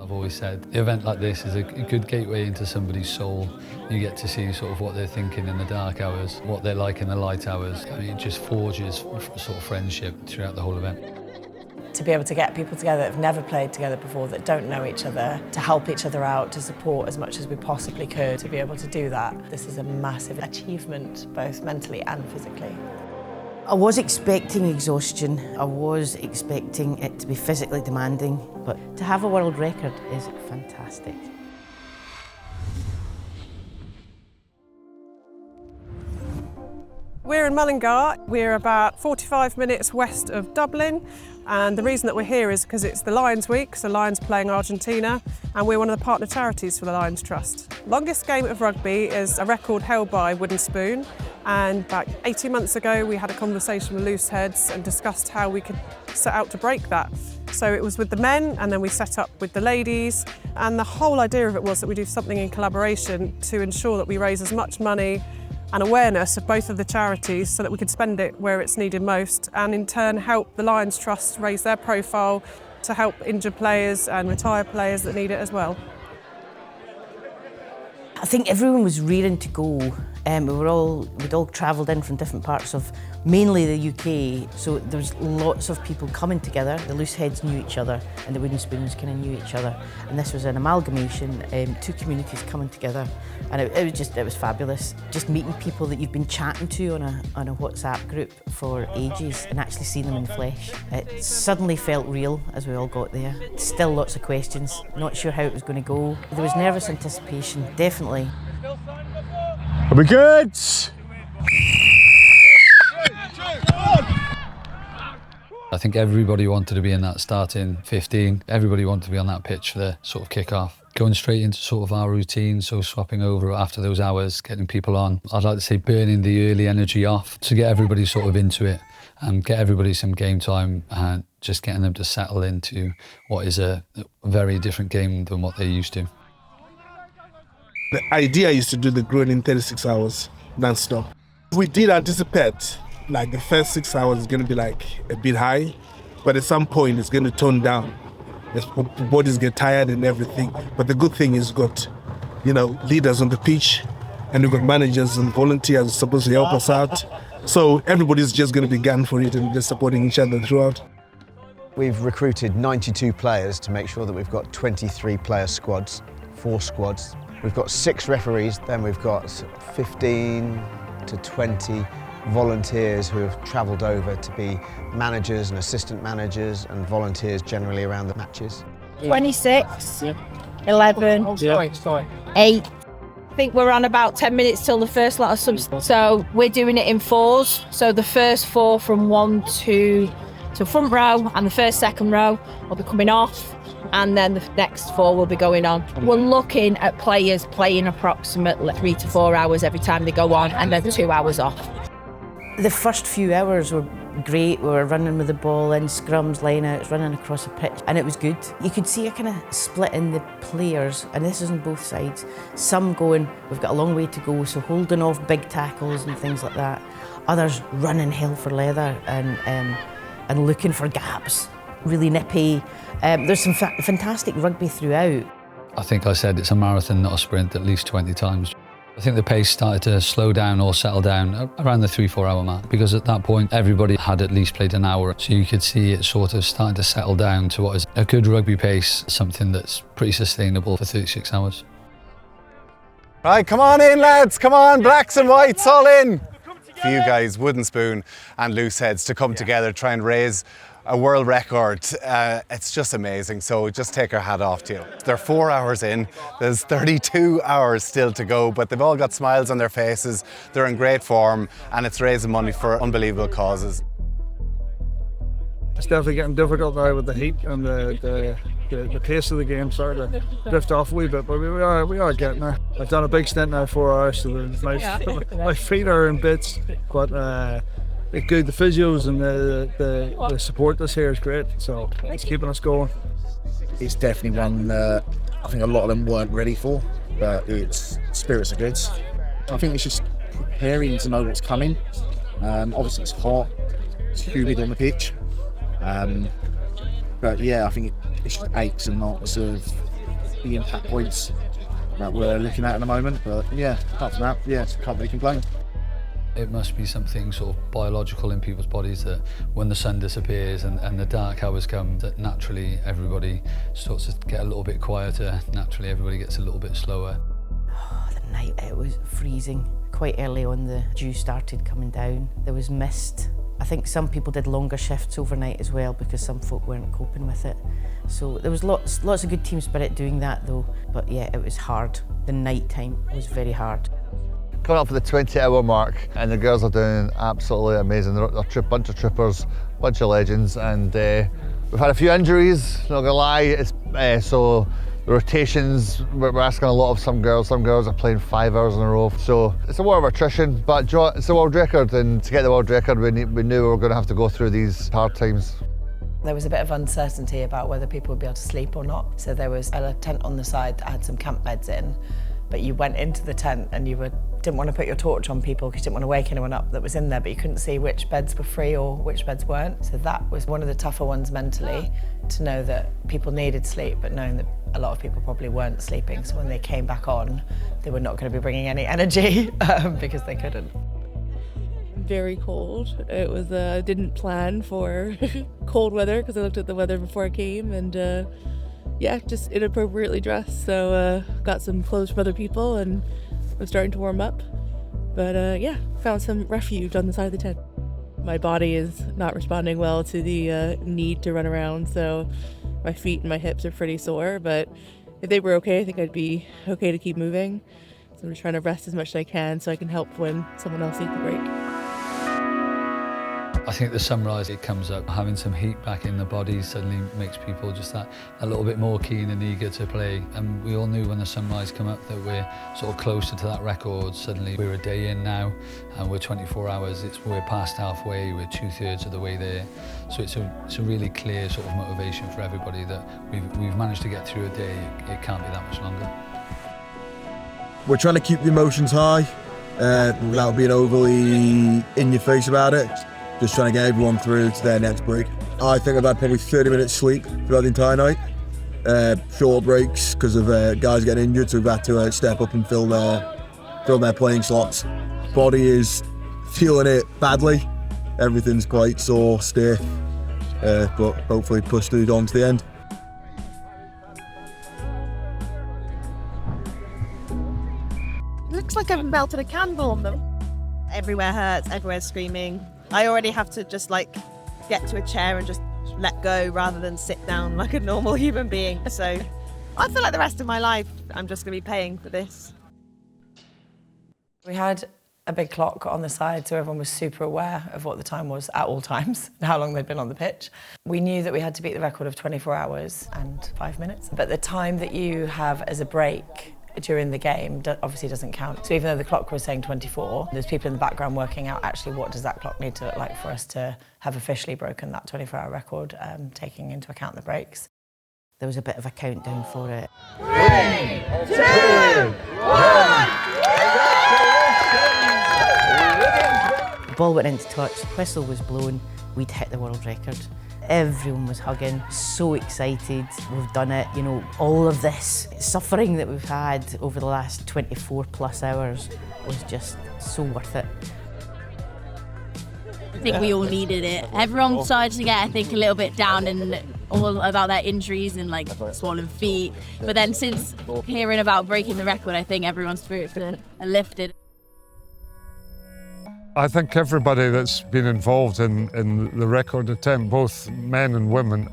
I've always said the event like this is a good gateway into somebody's soul. You get to see sort of what they're thinking in the dark hours, what they're like in the light hours. I mean, it just forges sort of friendship throughout the whole event. To be able to get people together that have never played together before, that don't know each other, to help each other out, to support as much as we possibly could, to be able to do that, this is a massive achievement, both mentally and physically. I was expecting exhaustion. I was expecting it to be physically demanding, but to have a world record is fantastic. We're in Mullingar. We're about 45 minutes west of Dublin, and the reason that we're here is because it's the Lions Week, so Lions playing Argentina, and we're one of the partner charities for the Lions Trust. Longest Game of Rugby is a record held by Wooden Spoon, and about 18 months ago we had a conversation with LooseHeadz and discussed how we could set out to break that. So it was with the men, and then we set up with the ladies, and the whole idea of it was that we do something in collaboration to ensure that we raise as much money and awareness of both of the charities so that we could spend it where it's needed most, and in turn help the Lions Trust raise their profile to help injured players and retired players that need it as well. I think everyone was rearing to go. We'd all travelled in from different parts of mainly the UK, so there was lots of people coming together. The LooseHeadz knew each other and the Wooden Spoons kind of knew each other, and this was an amalgamation, two communities coming together, and it was fabulous. Just meeting people that you've been chatting to on a WhatsApp group for ages and actually seeing them in the flesh. It suddenly felt real as we all got there. Still lots of questions, not sure how it was going to go. There was nervous anticipation, definitely. Are we good? I think everybody wanted to be in that starting 15. Everybody wanted to be on that pitch for the sort of kick-off. Going straight into sort of our routine, so swapping over after those hours, getting people on. I'd like to say burning the early energy off to get everybody sort of into it and get everybody some game time and just getting them to settle into what is a very different game than what they're used to. The idea is to do the grueling in 36 hours, non-stop. We did anticipate like the first 6 hours is going to be like a bit high, but at some point it's going to tone down. As bodies get tired and everything. But the good thing is we've got, leaders on the pitch, and we've got managers and volunteers supposed to help us out. So everybody's just going to be gun for it and just supporting each other throughout. We've recruited 92 players to make sure that we've got 23 player squads, 4 squads. We've got 6 referees, then we've got 15 to 20 volunteers who have travelled over to be managers and assistant managers and volunteers generally around the matches. 26, 11, 8. I think we're on about 10 minutes till the first lot of subs. So we're doing it in 4s. So the first 4 from 1 to front row, and the first, second row will be coming off, and then the next 4 will be going on. We're looking at players playing approximately 3 to 4 hours every time they go on, and then 2 hours off. The first few hours were great. We were running with the ball in scrums, line-outs, running across the pitch, and it was good. You could see a kind of split in the players, and this is on both sides. Some going, we've got a long way to go, so holding off big tackles and things like that. Others running hell for leather and looking for gaps, really nippy. There's some fantastic rugby throughout. I think I said it's a marathon, not a sprint, at least 20 times. I think the pace started to slow down or settle down around the 3-4 hour mark, because at that point everybody had at least played an hour, so you could see it sort of starting to settle down to what is a good rugby pace, something that's pretty sustainable for 36 hours. Right, come on in lads, come on, blacks and whites all in. For you guys, Wooden Spoon and LooseHeadz to come together, try and raise a world record, it's just amazing, so just take our hat off to you. They're 4 hours in, there's 32 hours still to go, but they've all got smiles on their faces, they're in great form, and it's raising money for unbelievable causes. It's definitely getting difficult now with the heat and the pace of the game starting to drift off a wee bit, but we are getting there. I've done a big stint now, 4 hours, so my feet are in bits, but it's good. The physios and the support this here is great, so it's keeping us going. It's definitely one that I think a lot of them weren't ready for, but it's spirits are good. I think it's just preparing to know what's coming. Obviously it's hot, it's humid on the pitch, but yeah, I think it's just aches and knots of the impact points that we're looking at the moment. But yeah, apart from that, yeah, can't really complain. It must be something sort of biological in people's bodies that when the sun disappears and the dark hours come, that naturally everybody starts to get a little bit quieter, naturally everybody gets a little bit slower. Oh, the night, it was freezing. Quite early on the dew started coming down. There was mist. I think some people did longer shifts overnight as well because some folk weren't coping with it. So there was lots of good team spirit doing that though. But yeah, it was hard. The night time was very hard. Coming up for the 20-hour mark, and the girls are doing absolutely amazing. They're a bunch of troopers, bunch of legends, and we've had a few injuries, not gonna lie. So the rotations, we're asking a lot of some girls. Some girls are playing 5 hours in a row. So it's a war of attrition, but it's a world record, and to get the world record, we knew we were going to have to go through these hard times. There was a bit of uncertainty about whether people would be able to sleep or not. So there was a tent on the side that had some camp beds in, but you went into the tent and you didn't want to put your torch on people because you didn't want to wake anyone up that was in there, but you couldn't see which beds were free or which beds weren't. So that was one of the tougher ones mentally, to know that people needed sleep, but knowing that a lot of people probably weren't sleeping. So when they came back on, they were not going to be bringing any energy because they couldn't. Very cold. It was, didn't plan for cold weather because I looked at the weather before I came, and yeah, just inappropriately dressed. So got some clothes from other people and was starting to warm up. But yeah, found some refuge on the side of the tent. My body is not responding well to the need to run around, so my feet and my hips are pretty sore, but if they were okay, I think I'd be okay to keep moving. So I'm just trying to rest as much as I can so I can help when someone else needs a break. I think the sunrise, it comes up, having some heat back in the body suddenly makes people just that a little bit more keen and eager to play. And we all knew when the sunrise come up that we're sort of closer to that record. Suddenly we're a day in now and we're 24 hours. We're past halfway, we're 2/3 of the way there. So it's a really clear sort of motivation for everybody that we've managed to get through a day. It can't be that much longer. We're trying to keep the emotions high without being overly in your face about it. Just trying to get everyone through to their next break. I think I've had probably 30 minutes sleep throughout the entire night. Short breaks because of guys getting injured, so we've had to step up and fill their playing slots. Body is feeling it badly. Everything's quite sore, stiff, but hopefully push through on to the end. Looks like I've melted a candle on them. Everywhere hurts, everywhere's screaming. I already have to just get to a chair and just let go rather than sit down like a normal human being. So I feel like the rest of my life I'm just going to be paying for this. We had a big clock on the side, so everyone was super aware of what the time was at all times and how long they'd been on the pitch. We knew that we had to beat the record of 24 hours and 5 minutes, but the time that you have as a break during the game obviously doesn't count. So even though the clock was saying 24, there's people in the background working out actually what does that clock need to look like for us to have officially broken that 24-hour record, taking into account the breaks. There was a bit of a countdown for it. 3, 2, 1! The ball went into touch, the whistle was blown, we'd hit the world record. Everyone was hugging, so excited, we've done it, you know, all of this suffering that we've had over the last 24 plus hours was just so worth it. I think we all needed it. Everyone started to get, I think, a little bit down and all about their injuries and swollen feet. But then since hearing about breaking the record, I think everyone's spirits are lifted. I think everybody that's been involved in the record attempt, both men and women,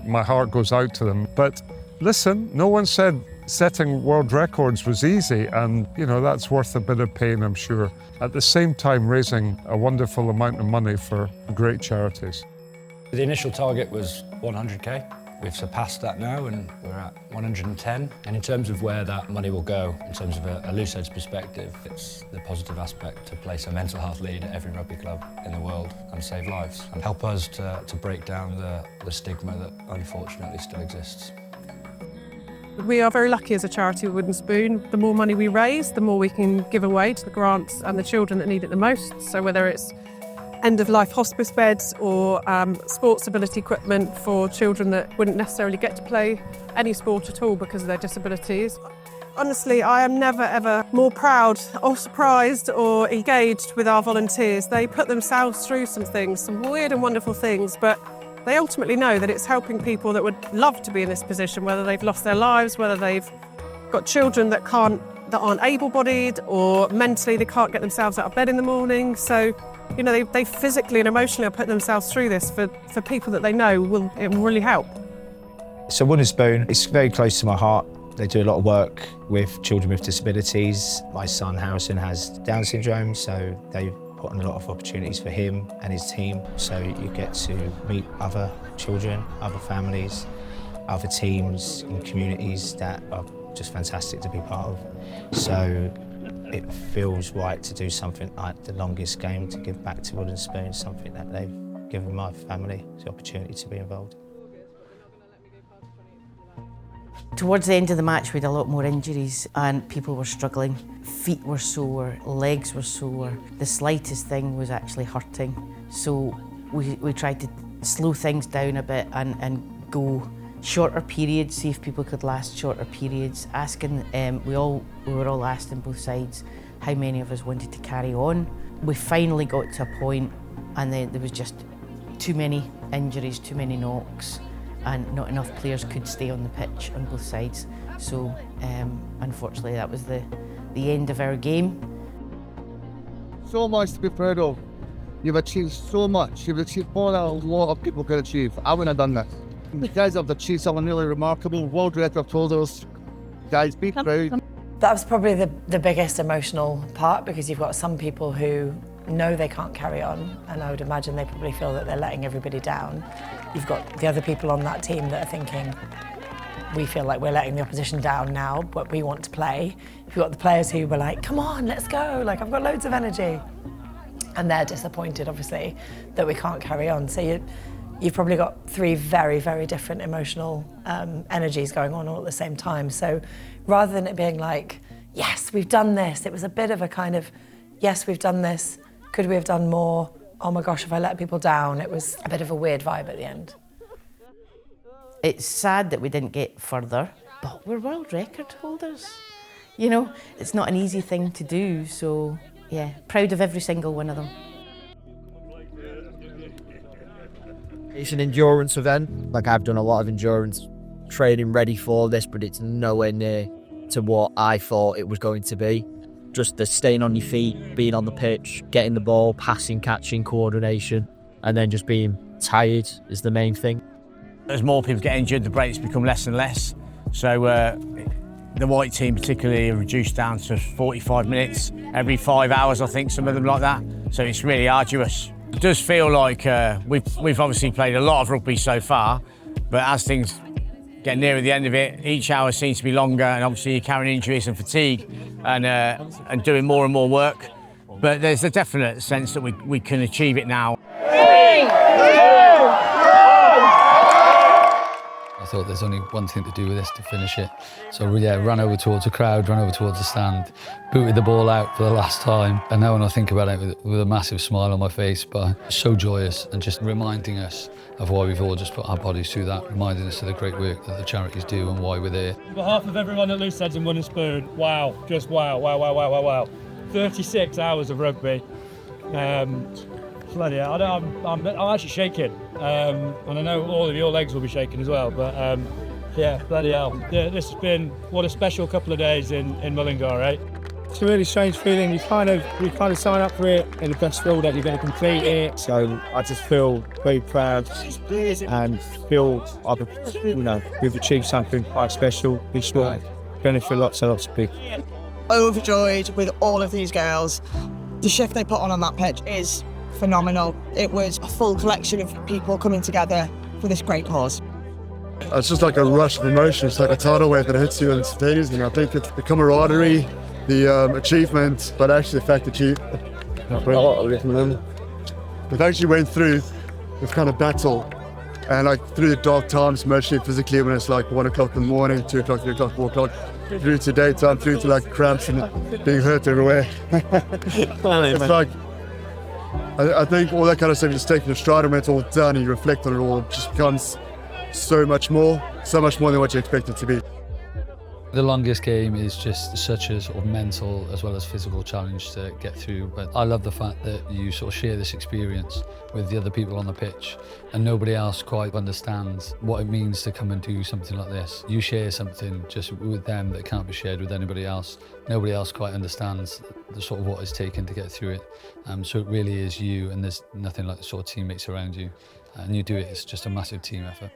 my heart goes out to them. But listen, no one said setting world records was easy, and you know that's worth a bit of pain, I'm sure. At the same time, raising a wonderful amount of money for great charities. The initial target was 100k. We've surpassed that now and we're at 110. And in terms of where that money will go, in terms of a LooseHeadz perspective, it's the positive aspect to place a mental health lead at every rugby club in the world and save lives and help us to break down the stigma that unfortunately still exists. We are very lucky as a charity with Wooden Spoon. The more money we raise, the more we can give away to the grants and the children that need it the most. So whether it's end-of-life hospice beds or sports ability equipment for children that wouldn't necessarily get to play any sport at all because of their disabilities. Honestly, I am never ever more proud or surprised or engaged with our volunteers. They put themselves through some things, some weird and wonderful things, but they ultimately know that it's helping people that would love to be in this position, whether they've lost their lives, whether they've got children that aren't able-bodied, or mentally they can't get themselves out of bed in the morning. So, you know, they physically and emotionally are putting themselves through this for people that they know it will really help. So Wooden Spoon, it's very close to my heart. They do a lot of work with children with disabilities. My son Harrison has Down syndrome, so they've put on a lot of opportunities for him and his team. So you get to meet other children, other families, other teams and communities that are just fantastic to be part of. So it feels right to do something like the Longest Game, to give back to Wooden Spoon, something that they've given my family the opportunity to be involved. Towards the end of the match, we had a lot more injuries and people were struggling. Feet were sore, legs were sore. The slightest thing was actually hurting. So we tried to slow things down a bit and go shorter periods, see if people could last shorter periods. Asking, we were all asked on both sides how many of us wanted to carry on. We finally got to a point and then there was just too many injuries, too many knocks, and not enough players could stay on the pitch on both sides. So unfortunately that was the end of our game. So much to be proud of. You've achieved so much. You've achieved more than a lot of people could achieve. I wouldn't have done that. You guys have achieved something really remarkable. World record holders. Guys, be proud. That was probably the biggest emotional part, because you've got some people who know they can't carry on, and I would imagine they probably feel that they're letting everybody down. You've got the other people on that team that are thinking, we feel like we're letting the opposition down now, but we want to play. You've got the players who were like, come on, let's go, like I've got loads of energy. And they're disappointed, obviously, that we can't carry on. So you've probably got three very, very different emotional energies going on all at the same time. So rather than it being like, yes, we've done this, it was a bit of a kind of, yes, we've done this, could we have done more? Oh my gosh, have I let people down? It was a bit of a weird vibe at the end. It's sad that we didn't get further, but we're world record holders. You know, it's not an easy thing to do, so yeah, proud of every single one of them. It's an endurance event. Like, I've done a lot of endurance training ready for this, but it's nowhere near to what I thought it was going to be. Just the staying on your feet, being on the pitch, getting the ball, passing, catching, coordination, and then just being tired is the main thing. As more people get injured, the breaks become less and less. So the white team particularly are reduced down to 45 minutes every 5 hours, I think, some of them like that. So it's really arduous. It does feel like we've obviously played a lot of rugby so far, but as things get nearer the end of it, each hour seems to be longer, and obviously you're carrying injuries and fatigue and doing more and more work. But there's a definite sense that we can achieve it now. I thought there's only one thing to do with this to finish it. So yeah, ran over towards the crowd, ran over towards the stand, booted the ball out for the last time. And now when I think about it with a massive smile on my face, but so joyous, and just reminding us of why we've all just put our bodies through that, reminding us of the great work that the charities do and why we're there. On behalf of everyone at LooseHeadz and Wooden Spoon, wow, just wow, wow, wow, wow, wow, wow. 36 hours of rugby. Bloody hell, I'm actually shaking. And I know all of your legs will be shaking as well, but yeah, bloody hell. Yeah, this has been, what a special couple of days in Mullingar, right? It's a really strange feeling. You kind of sign up for it in the best feel that you're going to complete it. So I just feel very proud and feel we've achieved something quite special. This will benefit lots and lots of people. Overjoyed with all of these girls. The shift they put on that pitch is phenomenal. It was a full collection of people coming together for this great cause. It's just like a rush of emotion. It's like a tidal wave that hits you and it stays. And I think it's the camaraderie, the achievement, but actually the fact that they've actually went through this kind of battle, and like through the dark times, emotionally, physically, when it's like 1 o'clock in the morning, 2 o'clock, 3 o'clock, 4 o'clock, through to daytime, through to like cramps and being hurt everywhere. It's like I think all that kind of stuff, just taking a stride and when it's all done, you reflect on it all, it just becomes so much more than what you expect it to be. The longest game is just such a sort of mental as well as physical challenge to get through, but I love the fact that you sort of share this experience with the other people on the pitch and nobody else quite understands what it means to come and do something like this. You share something just with them that can't be shared with anybody else. Nobody else quite understands the sort of what it's taken to get through it. So it really is you, and there's nothing like the sort of teammates around you, and you do it, it's just a massive team effort.